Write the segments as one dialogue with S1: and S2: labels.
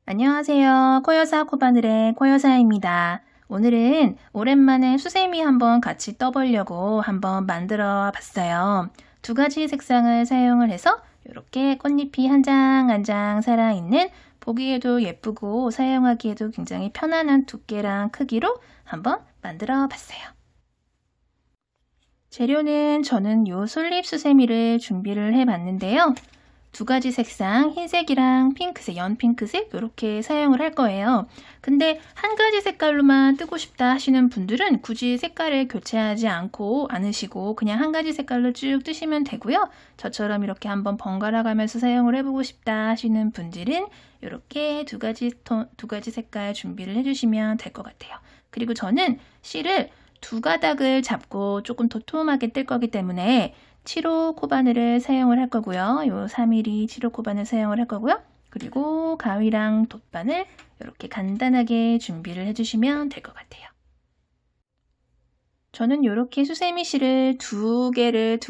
S1: 안녕하세요. 코여사 코바늘의 코여사입니다. 오늘은 오랜만에 수세미 한번 같이 떠보려고 한번 만들어 봤어요. 두 가지 색상을 사용을 해서 이렇게 꽃잎이 한 장 한 장 살아있는 보기에도 예쁘고 사용하기에도 굉장히 편안한 두께랑 크기로 한번 만들어 봤어요. 재료는 저는 요 솔잎 수세미를 준비를 해 봤는데요. 두 가지 색상, 흰색이랑 핑크색, 연핑크색 이렇게 사용을 할 거예요. 근데 한 가지 색깔로만 뜨고 싶다 하시는 분들은 굳이 색깔을 교체하지 않으시고 그냥 한 가지 색깔로 쭉 뜨시면 되고요. 저처럼 이렇게 한번 번갈아 가면서 사용을 해보고 싶다 하시는 분들은 이렇게 두 가지 색깔 준비를 해주시면 될 것 같아요. 그리고 저는 실을 두 가닥을 잡고 조금 도톰하게 뜰 거기 때문에 7호 코바늘을 사용을 할 거고요. 요 3mm 7호 코바늘 사용을 할 거고요. 그리고 가위랑 돗바늘 이렇게 간단하게 준비를 해주시면 될 것 같아요. 저는 이렇게 수세미 실을 두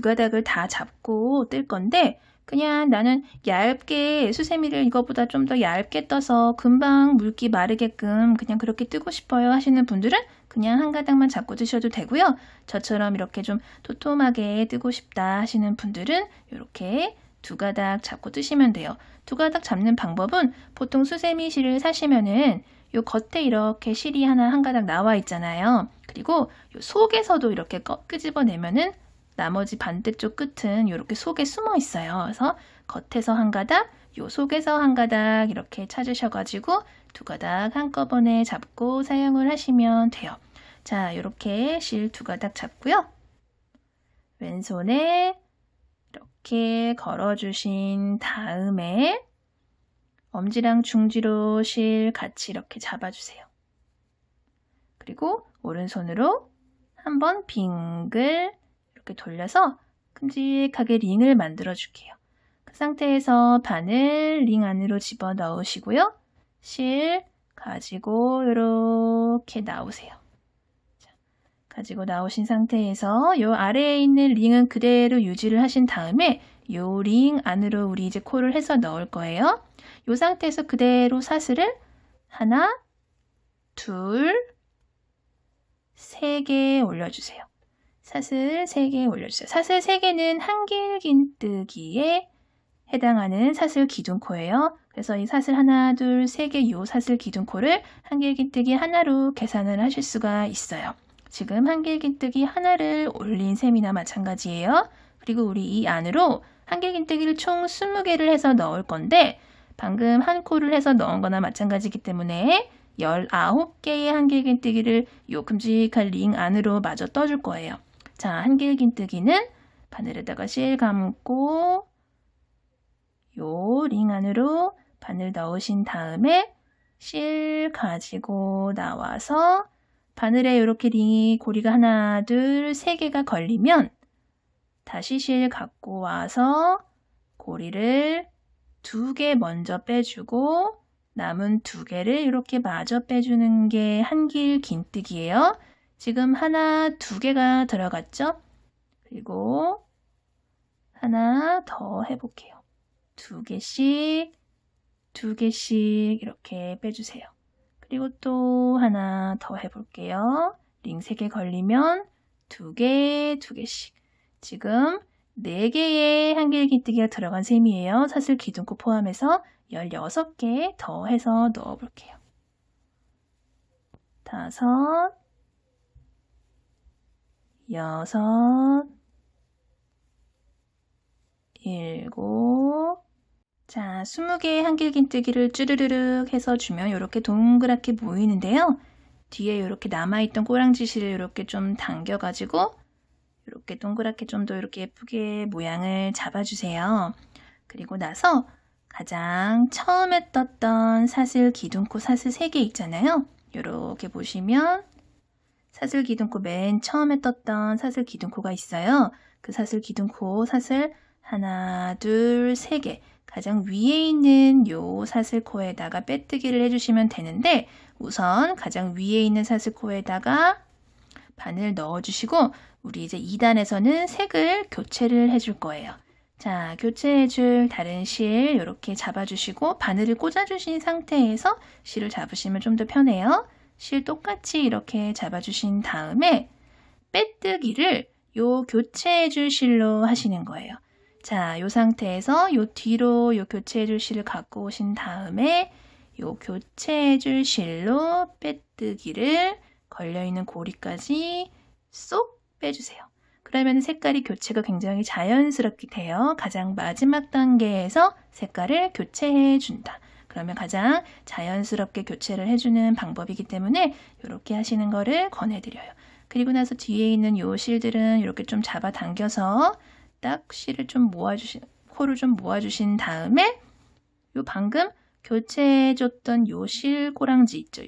S1: 가닥을 다 잡고 뜰 건데 그냥 나는 얇게 수세미를 이거보다 좀 더 얇게 떠서 금방 물기 마르게끔 그냥 그렇게 뜨고 싶어요 하시는 분들은 그냥 한 가닥만 잡고 뜨셔도 되고요. 저처럼 이렇게 좀 도톰하게 뜨고 싶다 하시는 분들은 이렇게 두 가닥 잡고 뜨시면 돼요. 두 가닥 잡는 방법은 보통 수세미 실을 사시면은 요 겉에 이렇게 실이 한 가닥 나와 있잖아요. 그리고 요 속에서도 이렇게 끄집어내면은 나머지 반대쪽 끝은 이렇게 속에 숨어 있어요. 그래서 겉에서 한 가닥, 요 속에서 한 가닥 이렇게 찾으셔가지고 두 가닥 한꺼번에 잡고 사용을 하시면 돼요. 자, 이렇게 실 두 가닥 잡고요. 왼손에 이렇게 걸어주신 다음에 엄지랑 중지로 실 같이 이렇게 잡아주세요. 그리고 오른손으로 한번 빙글 이렇게 돌려서 큼직하게 링을 만들어 줄게요. 그 상태에서 바늘 링 안으로 집어 넣으시고요. 실 가지고 이렇게 나오세요. 자, 가지고 나오신 상태에서 이 아래에 있는 링은 그대로 유지를 하신 다음에 이 링 안으로 우리 이제 코를 해서 넣을 거예요. 이 상태에서 그대로 사슬을 하나, 둘, 세 개 올려주세요. 사슬 3개 올려주세요. 사슬 3개는 한길긴뜨기에 해당하는 사슬 기둥코예요. 그래서 이 사슬 하나, 둘, 3개 이 사슬 기둥코를 한길긴뜨기 하나로 계산을 하실 수가 있어요. 지금 한길긴뜨기 하나를 올린 셈이나 마찬가지예요. 그리고 우리 이 안으로 한길긴뜨기를 총 20개를 해서 넣을 건데 방금 한 코를 해서 넣은 거나 마찬가지이기 때문에 19개의 한길긴뜨기를 요 큼직한 링 안으로 마저 떠줄 거예요. 자, 한길긴뜨기는 바늘에다가 실 감고 요 링 안으로 바늘 넣으신 다음에 실 가지고 나와서 바늘에 이렇게 링이 고리가 하나, 둘, 3개가 걸리면 다시 실 갖고 와서 고리를 2개 먼저 빼주고 남은 2개를 이렇게 마저 빼주는 게 한길긴뜨기예요. 지금 하나, 2개가 들어갔죠? 그리고 하나 더 해볼게요. 2개씩 이렇게 빼주세요. 그리고 또 하나 더 해볼게요. 링 3개 걸리면 2개씩. 지금 4개의 한길긴뜨기가 들어간 셈이에요. 사슬 기둥코 포함해서 16개 더 해서 넣어볼게요. 5, 6, 7. 자, 20개의 한길긴뜨기를 쭈르르륵 해서 주면 이렇게 동그랗게 보이는데요. 뒤에 이렇게 남아있던 꼬랑지실을 이렇게 좀 당겨가지고 이렇게 동그랗게 좀 더 이렇게 예쁘게 모양을 잡아주세요. 그리고 나서 가장 처음에 떴던 사슬 기둥코 사슬 3개 있잖아요. 이렇게 보시면 사슬 기둥코 맨 처음에 떴던 사슬 기둥코가 있어요. 그 사슬 기둥코 사슬 하나, 둘, 3개 가장 위에 있는 요 사슬코에다가 빼뜨기를 해주시면 되는데 우선 가장 위에 있는 사슬코에다가 바늘 넣어주시고 우리 이제 2단에서는 색을 교체를 해줄 거예요. 자, 교체해줄 다른 실 이렇게 잡아주시고 바늘을 꽂아주신 상태에서 실을 잡으시면 좀 더 편해요. 실 똑같이 이렇게 잡아주신 다음에 빼뜨기를 요 교체해줄 실로 하시는 거예요. 자, 요 상태에서 요 뒤로 요 교체해줄 실을 갖고 오신 다음에 요 교체해줄 실로 빼뜨기를 걸려있는 고리까지 쏙 빼주세요. 그러면 색깔이 교체가 굉장히 자연스럽게 돼요. 가장 마지막 단계에서 색깔을 교체해 준다. 그러면 가장 자연스럽게 교체를 해주는 방법이기 때문에 이렇게 하시는 거를 권해드려요. 그리고 나서 뒤에 있는 요 실들은 이렇게 좀 잡아당겨서 딱 실을 좀 코를 좀 모아주신 다음에 요 방금 교체해줬던 요 실 꼬랑지 있죠.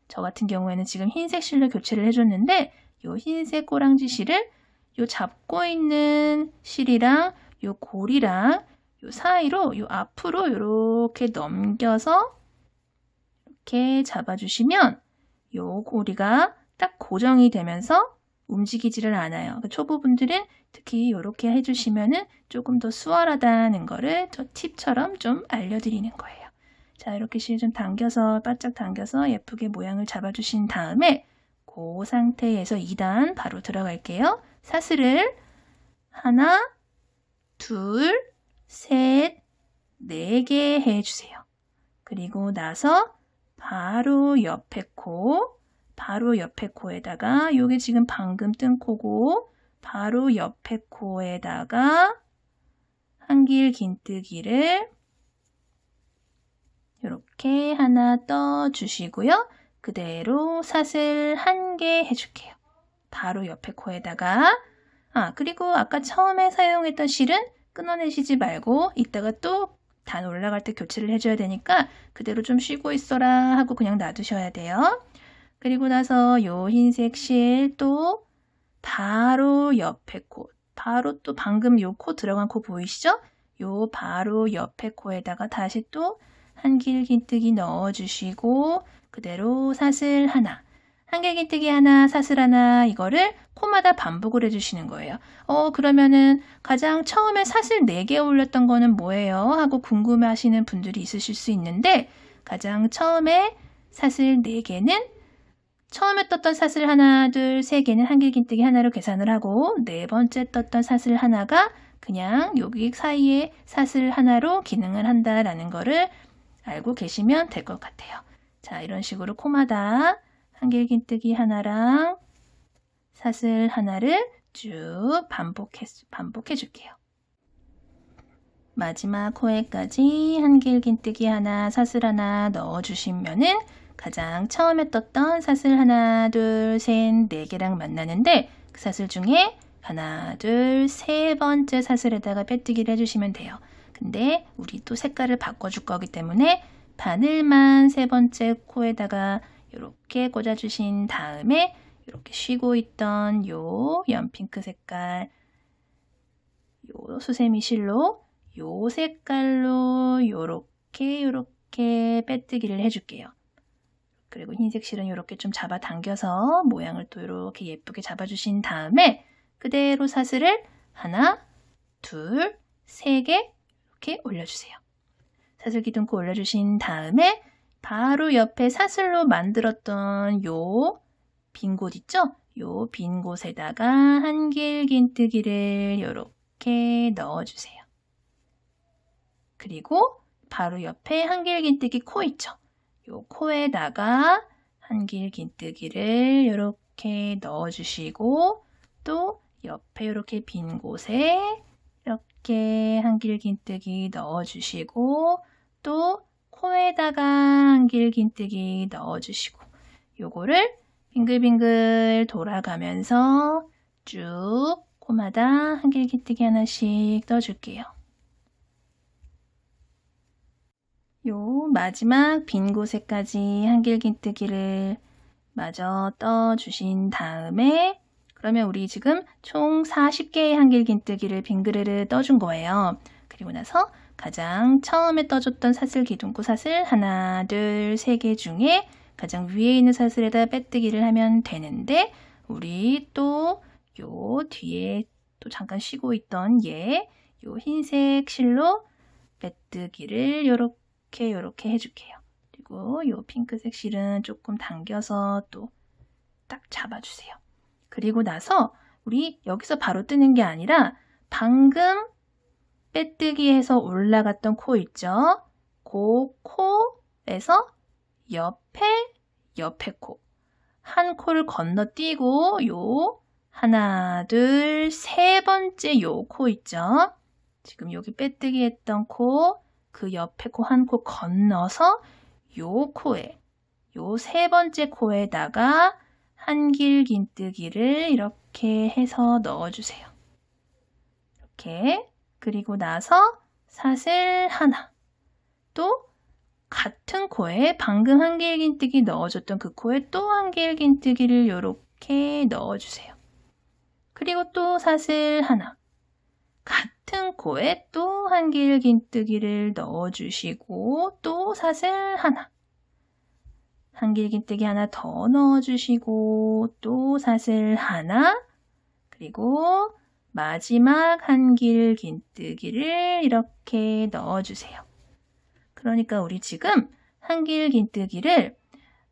S1: 저 같은 경우에는 지금 흰색 실로 교체를 해줬는데 요 흰색 꼬랑지 실을 요 잡고 있는 실이랑 요 고리랑 요 사이로 요 앞으로 이렇게 넘겨서 이렇게 잡아주시면 요 고리가 딱 고정이 되면서 움직이지를 않아요. 그러니까 초보분들은 특히 이렇게 해주시면은 조금 더 수월하다는 거를 저 팁처럼 좀 알려드리는 거예요. 자, 이렇게 실 좀 당겨서 바짝 당겨서 예쁘게 모양을 잡아주신 다음에 그 상태에서 2단 바로 들어갈게요. 사슬을 하나, 둘, 셋, 4개 해주세요. 그리고 나서 바로 옆에 코에다가 요게 지금 방금 뜬 코고 바로 옆에 코에다가 한길 긴뜨기를 이렇게 하나 떠주시고요. 그대로 사슬 1개 해줄게요. 바로 옆에 코에다가 그리고 아까 처음에 사용했던 실은 끊어내시지 말고 이따가 또 단 올라갈 때 교체를 해줘야 되니까 그대로 좀 쉬고 있어라 하고 그냥 놔두셔야 돼요. 그리고 나서 요 흰색 실 또 바로 옆에 코, 바로 또 방금 요 코 들어간 코 보이시죠? 요 바로 옆에 코에다가 다시 또 한길 긴뜨기 넣어주시고 그대로 사슬 하나, 한길 긴뜨기 하나, 사슬 하나 이거를 코마다 반복을 해주시는 거예요. 그러면은 가장 처음에 사슬 4개 올렸던 거는 뭐예요? 하고 궁금해하시는 분들이 있으실 수 있는데 가장 처음에 사슬 4개는 처음에 떴던 사슬 하나, 둘, 3개는 한길 긴뜨기 하나로 계산을 하고 4번째 떴던 사슬 하나가 그냥 여기 사이에 사슬 하나로 기능을 한다라는 거를 알고 계시면 될 것 같아요. 자, 이런 식으로 코마다 한길 긴뜨기 하나랑 사슬 하나를 쭉 반복해 줄게요. 마지막 코에까지 한길 긴뜨기 하나, 사슬 하나 넣어주시면은 가장 처음에 떴던 사슬 하나, 둘, 셋, 4개랑 만나는데 그 사슬 중에 하나, 둘, 3번째 사슬에다가 빼뜨기를 해주시면 돼요. 근데 우리 또 색깔을 바꿔줄 거기 때문에 바늘만 3번째 코에다가 이렇게 꽂아주신 다음에 이렇게 쉬고 있던 요 연핑크 색깔 요 수세미 실로 요 색깔로 요렇게 빼뜨기를 해줄게요. 그리고 흰색 실은 이렇게 좀 잡아당겨서 모양을 또 이렇게 예쁘게 잡아주신 다음에 그대로 사슬을 하나, 둘, 3개 이렇게 올려주세요. 사슬 기둥코 올려주신 다음에 바로 옆에 사슬로 만들었던 요 빈 곳 있죠? 요 빈 곳에다가 한길 긴뜨기를 이렇게 넣어주세요. 그리고 바로 옆에 한길 긴뜨기 코 있죠? 요 코에다가 한길 긴뜨기를 이렇게 넣어주시고 또 옆에 이렇게 빈 곳에 이렇게 한길 긴뜨기 넣어주시고 또 코에다가 한길 긴뜨기 넣어주시고 요거를 빙글빙글 돌아가면서 쭉 코마다 한길 긴뜨기 하나씩 떠줄게요. 요 마지막 빈 곳에까지 한길 긴뜨기를 마저 떠주신 다음에 그러면 우리 지금 총 40개의 한길 긴뜨기를 빙그레를 떠준 거예요. 그리고 나서 가장 처음에 떠줬던 사슬 기둥코 사슬 하나, 둘, 3개 중에 가장 위에 있는 사슬에다 빼뜨기를 하면 되는데 우리 또 요 뒤에 또 잠깐 쉬고 있던 요 흰색 실로 빼뜨기를 요렇게 해줄게요. 그리고 요 핑크색 실은 조금 당겨서 또 딱 잡아주세요. 그리고 나서 우리 여기서 바로 뜨는 게 아니라 방금 빼뜨기해서 올라갔던 코 있죠? 그 코에서 옆에 코. 한 코를 건너뛰고 요 하나, 둘, 세 번째 요 코 있죠? 지금 여기 빼뜨기 했던 코, 그 옆에 코 한 코 건너서 요 코에, 요 세 번째 코에다가 한길긴뜨기를 이렇게 해서 넣어주세요. 이렇게. 그리고 나서 사슬 하나. 또 같은 코에 방금 한길긴뜨기 넣어줬던 그 코에 또 한길긴뜨기를 이렇게 넣어주세요. 그리고 또 사슬 하나. 같은 코에 또 한길긴뜨기를 넣어주시고 또 사슬 하나. 한길긴뜨기 하나 더 넣어주시고 또 사슬 하나. 그리고 마지막 한길긴뜨기를 이렇게 넣어주세요. 그러니까 우리 지금 한길긴뜨기를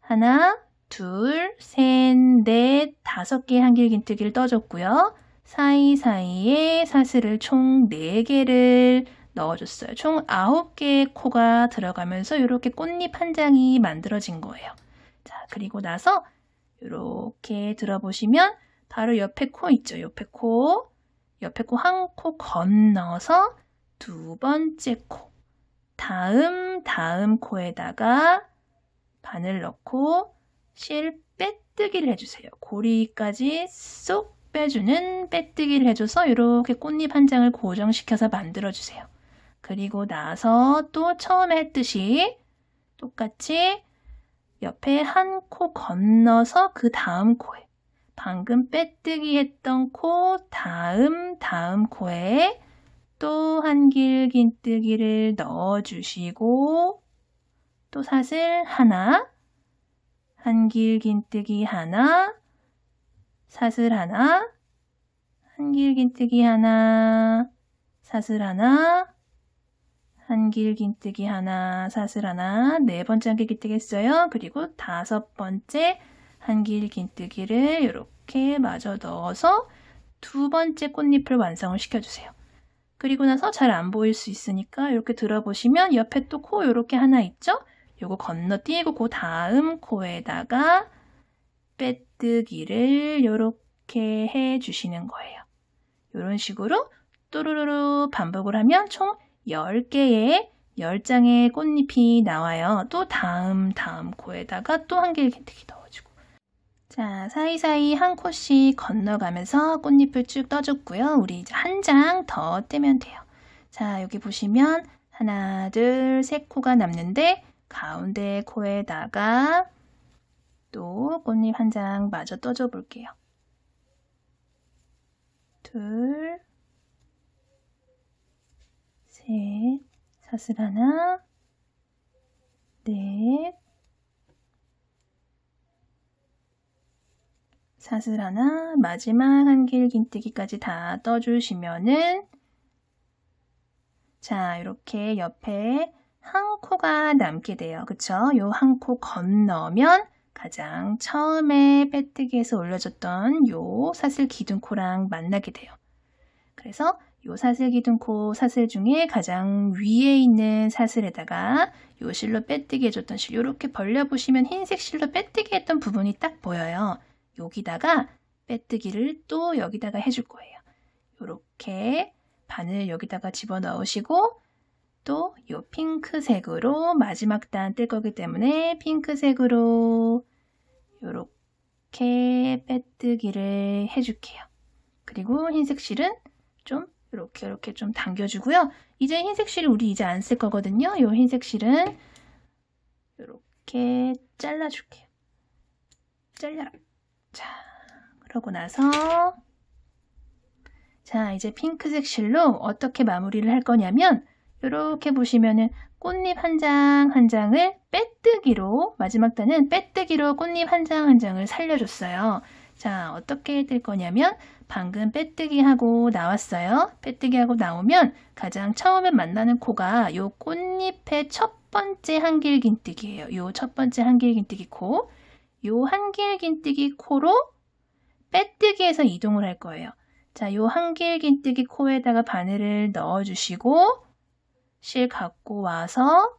S1: 하나, 둘, 셋, 넷, 5개의 한길긴뜨기를 떠줬고요. 사이사이에 사슬을 총 4개를 넣어줬어요. 총 9개의 코가 들어가면서 이렇게 꽃잎 한 장이 만들어진 거예요. 자, 그리고 나서 이렇게 들어보시면 바로 옆에 코 있죠. 옆에 코 한 코 건너서 두 번째 코. 다음 코에다가 바늘 넣고 실 빼뜨기를 해주세요. 고리까지 쏙 빼주는 빼뜨기를 해줘서 이렇게 꽃잎 한 장을 고정시켜서 만들어주세요. 그리고 나서 또 처음에 했듯이 똑같이 옆에 한 코 건너서 그 다음 코에 방금 빼뜨기 했던 코 다음 코에 또 한길긴뜨기를 넣어주시고 또 사슬 하나, 한길긴뜨기 하나, 사슬 하나, 한길긴뜨기 하나, 사슬 하나, 한길긴뜨기 하나, 사슬 하나, 4번째 한길긴뜨기 했어요. 그리고 5번째 한길긴뜨기를 이렇게 마저 넣어서 2번째 꽃잎을 완성을 시켜주세요. 그리고 나서 잘 안 보일 수 있으니까 이렇게 들어보시면 옆에 또 코 이렇게 하나 있죠? 요거 건너뛰고 그 다음 코에다가 빼뜨기를 이렇게 해주시는 거예요. 이런 식으로 또르르르 반복을 하면 총 10개의 10장의 꽃잎이 나와요. 또 다음 코에다가 또 한길긴뜨기 넣어주고. 자, 사이사이 한 코씩 건너가면서 꽃잎을 쭉 떠줬고요. 우리 이제 한 장 더 떼면 돼요. 자, 여기 보시면 하나, 둘, 세 코가 남는데 가운데 코에다가 또 꽃잎 한 장 마저 떠줘 볼게요. 둘, 셋, 사슬 하나, 넷, 사슬 하나, 마지막 한길긴뜨기까지 다 떠주시면은 자, 이렇게 옆에 한 코가 남게 돼요. 그쵸? 요 한 코 건너면 가장 처음에 빼뜨기에서 올려줬던 요 사슬 기둥코랑 만나게 돼요. 그래서 요 사슬 기둥코 사슬 중에 가장 위에 있는 사슬에다가 요 실로 빼뜨기 해줬던 실 이렇게 벌려보시면 흰색 실로 빼뜨기 했던 부분이 딱 보여요. 여기다가 빼뜨기를 또 여기다가 해줄 거예요. 이렇게 바늘 여기다가 집어넣으시고 또 이 핑크색으로 마지막 단 뜰 거기 때문에 핑크색으로 이렇게 빼뜨기를 해줄게요. 그리고 흰색 실은 좀 이렇게 좀 당겨주고요. 이제 흰색 실을 우리 이제 안 쓸 거거든요. 이 흰색 실은 이렇게 잘라줄게요. 잘라라. 자, 그러고 나서 자, 이제 핑크색 실로 어떻게 마무리를 할 거냐면 이렇게 보시면은 꽃잎 한 장 한 장을 빼뜨기로 마지막 단은 빼뜨기로 꽃잎 한 장 한 장을 살려줬어요. 자, 어떻게 뜰 거냐면 방금 빼뜨기 하고 나왔어요. 빼뜨기 하고 나오면 가장 처음에 만나는 코가 요 꽃잎의 첫 번째 한길긴뜨기예요. 요 첫 번째 한길긴뜨기 코. 요 한길긴뜨기 코로 빼뜨기해서 이동을 할 거예요. 자, 요 한길긴뜨기 코에다가 바늘을 넣어주시고 실 갖고 와서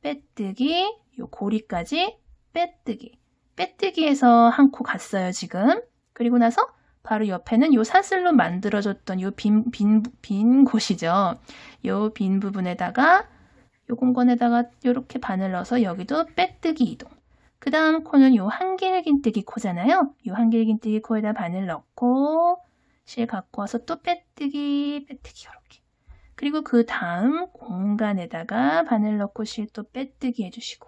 S1: 빼뜨기, 요 고리까지 빼뜨기. 빼뜨기해서 한 코 갔어요, 지금. 그리고 나서 바로 옆에는 요 사슬로 만들어줬던 요 빈 곳이죠. 요 빈 부분에다가 요 공간에다가 이렇게 바늘 넣어서 여기도 빼뜨기 이동. 그 다음 코는 요 한길긴뜨기 코잖아요. 요 한길긴뜨기 코에다 바늘 넣고 실 갖고 와서 또 빼뜨기, 빼뜨기 이렇게. 그리고 그 다음 공간에다가 바늘 넣고 실 또 빼뜨기 해주시고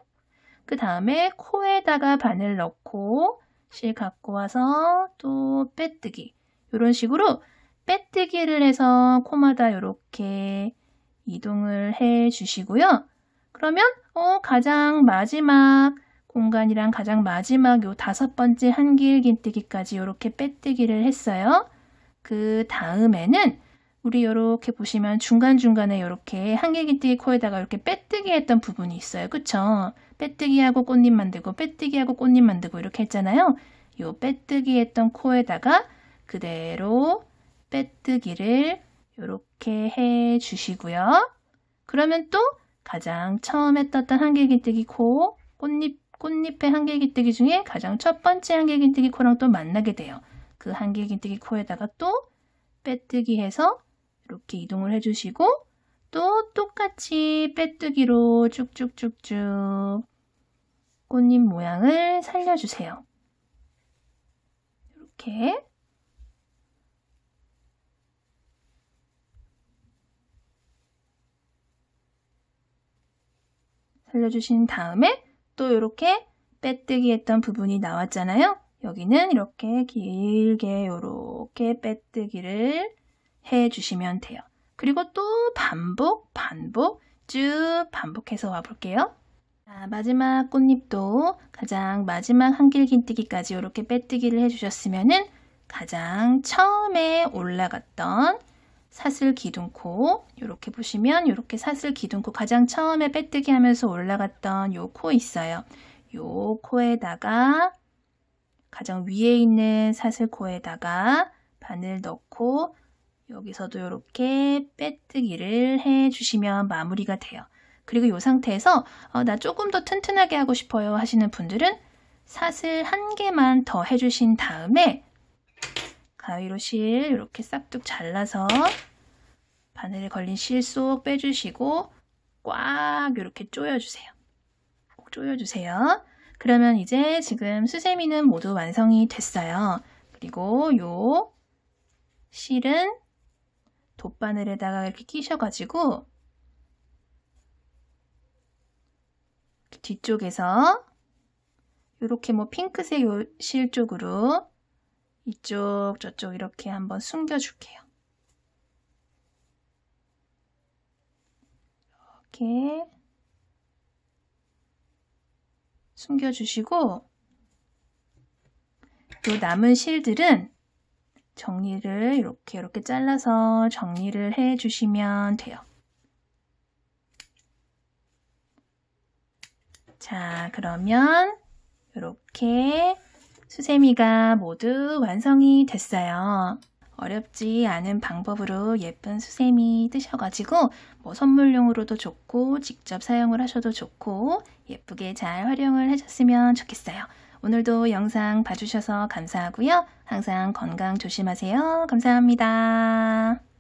S1: 그 다음에 코에다가 바늘 넣고 실 갖고 와서 또 빼뜨기 이런 식으로 빼뜨기를 해서 코마다 이렇게 이동을 해 주시고요. 그러면 가장 마지막 공간이랑 가장 마지막 요 5번째 한길긴뜨기까지 이렇게 빼뜨기를 했어요. 그 다음에는 우리 이렇게 보시면 중간중간에 이렇게 한길긴뜨기 코에다가 이렇게 빼뜨기 했던 부분이 있어요. 그쵸? 빼뜨기하고 꽃잎 만들고 빼뜨기하고 꽃잎 만들고 이렇게 했잖아요. 요 빼뜨기 했던 코에다가 그대로 빼뜨기를 이렇게 해 주시고요. 그러면 또 가장 처음에 떴던 한길긴뜨기 코, 꽃잎의 한길긴뜨기 중에 가장 첫 번째 한길긴뜨기 코랑 또 만나게 돼요. 그 한길긴뜨기 코에다가 또 빼뜨기 해서 이렇게 이동을 해주시고 또 똑같이 빼뜨기로 쭉쭉쭉쭉 꽃잎 모양을 살려주세요. 이렇게 살려주신 다음에 또 이렇게 빼뜨기 했던 부분이 나왔잖아요. 여기는 이렇게 길게 이렇게 빼뜨기를 해주시면 돼요. 그리고 또 반복 쭉 반복해서 와볼게요. 자, 마지막 꽃잎도 가장 마지막 한길긴뜨기까지 이렇게 빼뜨기를 해주셨으면은 가장 처음에 올라갔던 사슬 기둥코 이렇게 보시면 이렇게 사슬 기둥코 가장 처음에 빼뜨기 하면서 올라갔던 요 코 있어요. 요 코에다가 가장 위에 있는 사슬코에다가 바늘 넣고 여기서도 이렇게 빼뜨기를 해주시면 마무리가 돼요. 그리고 이 상태에서 나 조금 더 튼튼하게 하고 싶어요 하시는 분들은 사슬 1개만 더 해주신 다음에 가위로 실 이렇게 싹둑 잘라서 바늘에 걸린 실 쏙 빼주시고 꽉 이렇게 조여주세요. 꼭 조여주세요. 그러면 이제 지금 수세미는 모두 완성이 됐어요. 그리고 요 실은 돗바늘에다가 이렇게 끼셔가지고 뒤쪽에서 이렇게 뭐 핑크색 요 실 쪽으로 이쪽 저쪽 이렇게 한번 숨겨줄게요. 이렇게 숨겨주시고 요 남은 실들은 정리를 이렇게 잘라서 정리를 해주시면 돼요. 자, 그러면 이렇게 수세미가 모두 완성이 됐어요. 어렵지 않은 방법으로 예쁜 수세미 뜨셔가지고 뭐 선물용으로도 좋고 직접 사용을 하셔도 좋고 예쁘게 잘 활용을 하셨으면 좋겠어요. 오늘도 영상 봐주셔서 감사하고요. 항상 건강 조심하세요. 감사합니다.